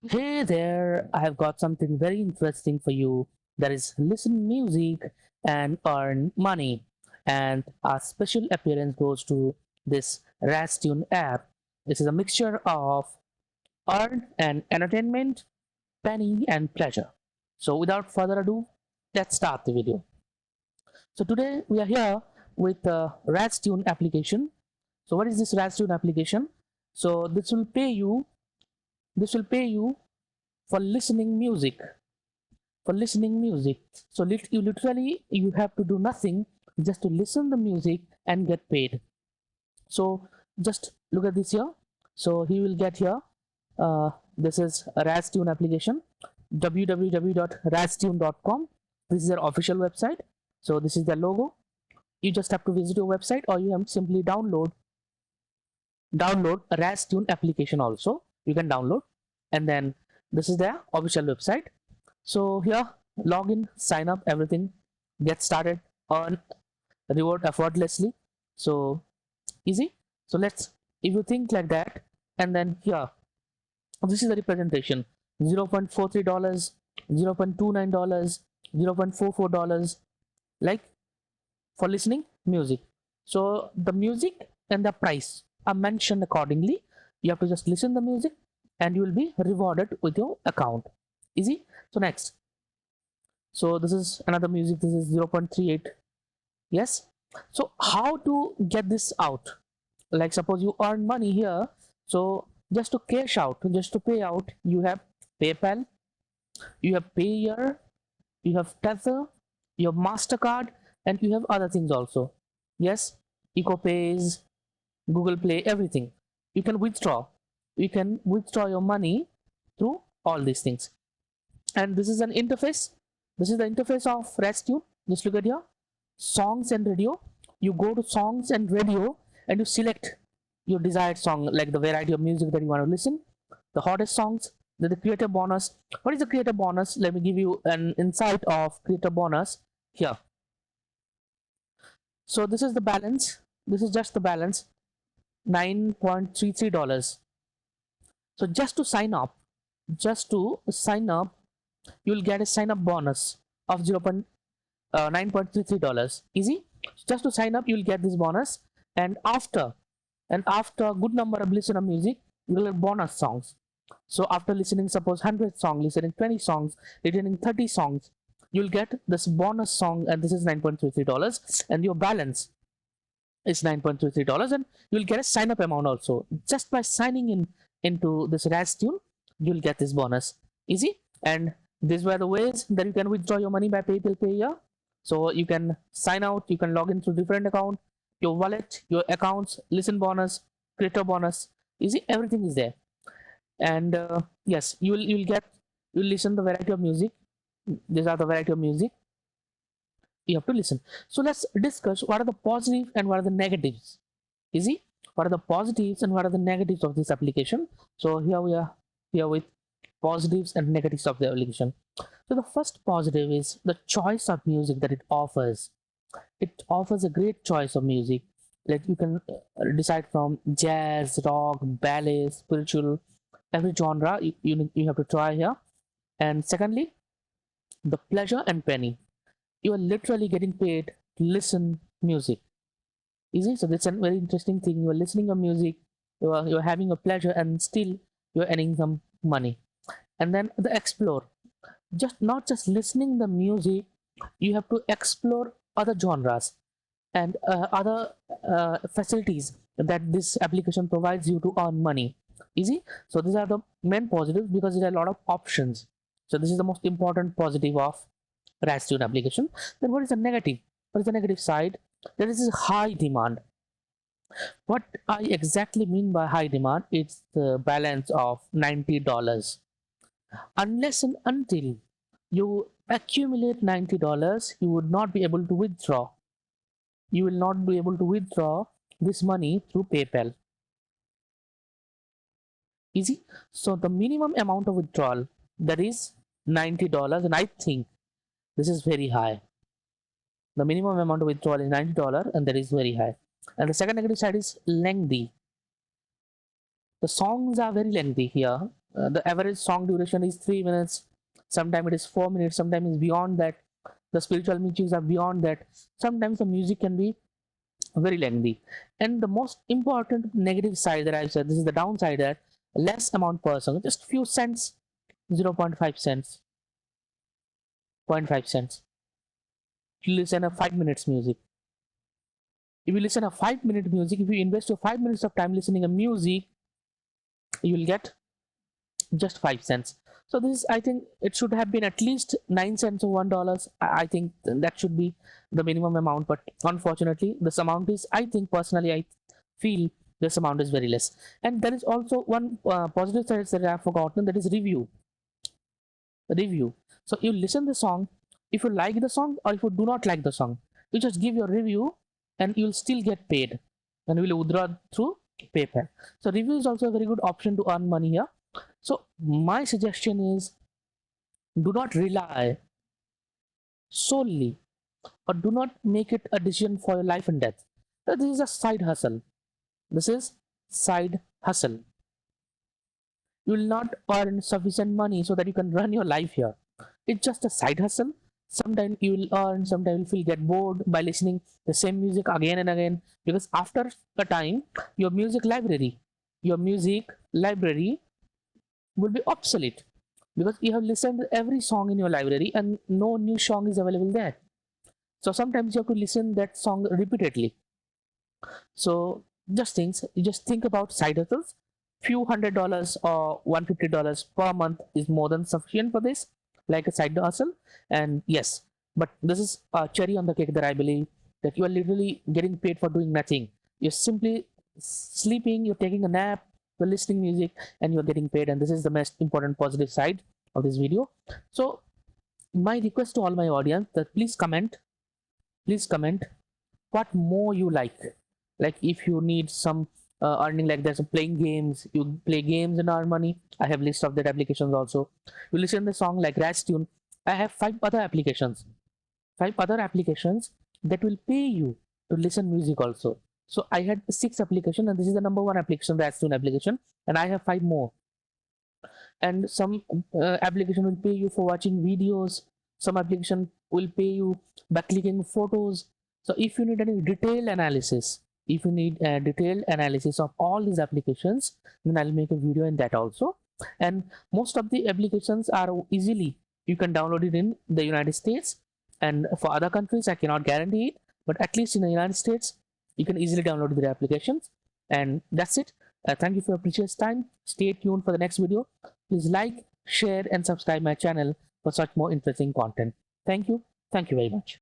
Hey there, I have got something very interesting for you. That is listen music and earn money. And our special appearance goes to this Raztune app. This is a mixture of earn and entertainment, penny and pleasure. So without further ado, let's start the video. So today we are here with the Raztune application. So what is this Raztune application? So this will pay you for listening music so you literally you have to do nothing just to listen the music and get paid. So just look at this here. So he will get here, this is a Raztune application, www.raztune.com. This is their official website. So this is the logo. You just have to visit your website, or you have simply download a Raztune application also. You can download, and then this is their official website. So here, login, sign up, everything, get started, earn reward effortlessly. So easy. So let's, if you think like that, and then here, this is the representation: $0.43, $0.29, $0.44, like for listening music. So the music and the price are mentioned accordingly. You have to just listen the music, and you will be rewarded with your account. Easy. So next, so this is another music. This is 0.38. Yes. So how to get this out? Like suppose you earn money here. So just to cash out, just to pay out, you have PayPal, you have Payer, you have Tether, you have MasterCard, and you have other things also. Yes, EcoPays, Google Play, everything. You can withdraw. You can withdraw your money through all these things. And this is an interface. This is the interface of Raztune. Just look at here, songs and radio. You go to songs and radio, and you select your desired song, like the variety of music that you want to listen, the hottest songs. Then the creator bonus. What is the creator bonus? Let me give you an insight of creator bonus here. So this is the balance. This is just the balance, $9.33. So just to sign up, you'll get a sign up bonus of 9.33. Easy. Just to sign up, you'll get this bonus, and after a good number of listen of music, you'll get bonus songs. So after listening, suppose 100 songs, listening 20 songs, listening 30 songs, you'll get this bonus song, and this is $9.33, and your balance is $9.33, and you'll get a sign up amount also. Just by signing in into this Raztune, you'll get this bonus. Easy. And these were the ways that you can withdraw your money by PayPal Payer. So you can sign out, you can log in through different account, your wallet, your accounts, listen bonus, creator bonus. Easy, everything is there. And yes, you'll listen the variety of music. These are the variety of music you have to listen. So let's discuss what are the positives and what are the negatives. Easy. What are the positives and what are the negatives of this application? So here we are here with positives and negatives of the application. So the first positive is the choice of music that it offers. It offers a great choice of music. Like you can decide from jazz, rock, ballet, spiritual, every genre you have to try here. And secondly, the pleasure and penny. You are literally getting paid to listen music. Easy. So that's a very interesting thing. You are listening to music, you're having a pleasure, and still you're earning some money. And then the explore. Just not just listening the music, you have to explore other genres and other facilities that this application provides you to earn money. Easy. So these are the main positives because there are a lot of options. So this is the most important positive of Raztune application. Then what is the negative? What is the negative side? There is a high demand. What I exactly mean by high demand, it's the balance of $90. Unless and until you accumulate $90, you would not be able to withdraw. You will not be able to withdraw this money through PayPal. Easy. So the minimum amount of withdrawal, that is $90, and I think this is very high. The minimum amount of withdrawal is $90, and that is very high. And the second negative side is lengthy. The songs are very lengthy here. The average song duration is 3 minutes. Sometimes it is 4 minutes. Sometimes it's beyond that. The spiritual music are beyond that. Sometimes the music can be very lengthy. And the most important negative side that I've said, this is the downside, that less amount per song, just few cents, 0.5 cents, zero point 0.5 cents. You listen a 5 minutes music. If you listen a 5 minute music, if you invest your 5 minutes of time listening a music, you will get just 5 cents. So this is, I think it should have been at least 9 cents or $1. I think that should be the minimum amount, but unfortunately this amount is, I think personally, I feel this amount is very less. And there is also one positive side that I have forgotten, that is review. So you listen the song, if you like the song or if you do not like the song, you just give your review and you'll still get paid, and will withdraw through PayPal. So review is also a very good option to earn money here. So my suggestion is, do not rely solely, or do not make it a decision for your life and death. This is a side hustle. This is side hustle. You will not earn sufficient money so that you can run your life here. It's just a side hustle. Sometimes you will earn, sometimes you will get bored by listening the same music again and again, because after a time, your music library will be obsolete, because you have listened to every song in your library and no new song is available there. So sometimes you have to listen that song repeatedly. So just think about side hustles. Few $100 or $150 per month is more than sufficient for this, like a side hustle. And yes, but this is a cherry on the cake, that I believe that you are literally getting paid for doing nothing. You're simply sleeping, you're taking a nap, you're listening music, and you're getting paid. And this is the most important positive side of this video. So my request to all my audience, that please comment what more you like if you need some earning, like there's a playing games, you play games and earn money, I have list of that applications also. You listen the song like Raztune, I have five other applications that will pay you to listen music also. So I had 6 applications, and this is the number one application, Raztune application, and I have 5 more. And some application will pay you for watching videos, some application will pay you by clicking photos. So if you need any detailed analysis of all these applications, then I'll make a video in that also. And most of the applications are easily, you can download it in the United States, and for other countries I cannot guarantee it, but at least in the United States you can easily download the applications. And that's it. Thank you for your precious time. Stay tuned for the next video. Please like, share, and subscribe my channel for such more interesting content. Thank you. Thank you very much.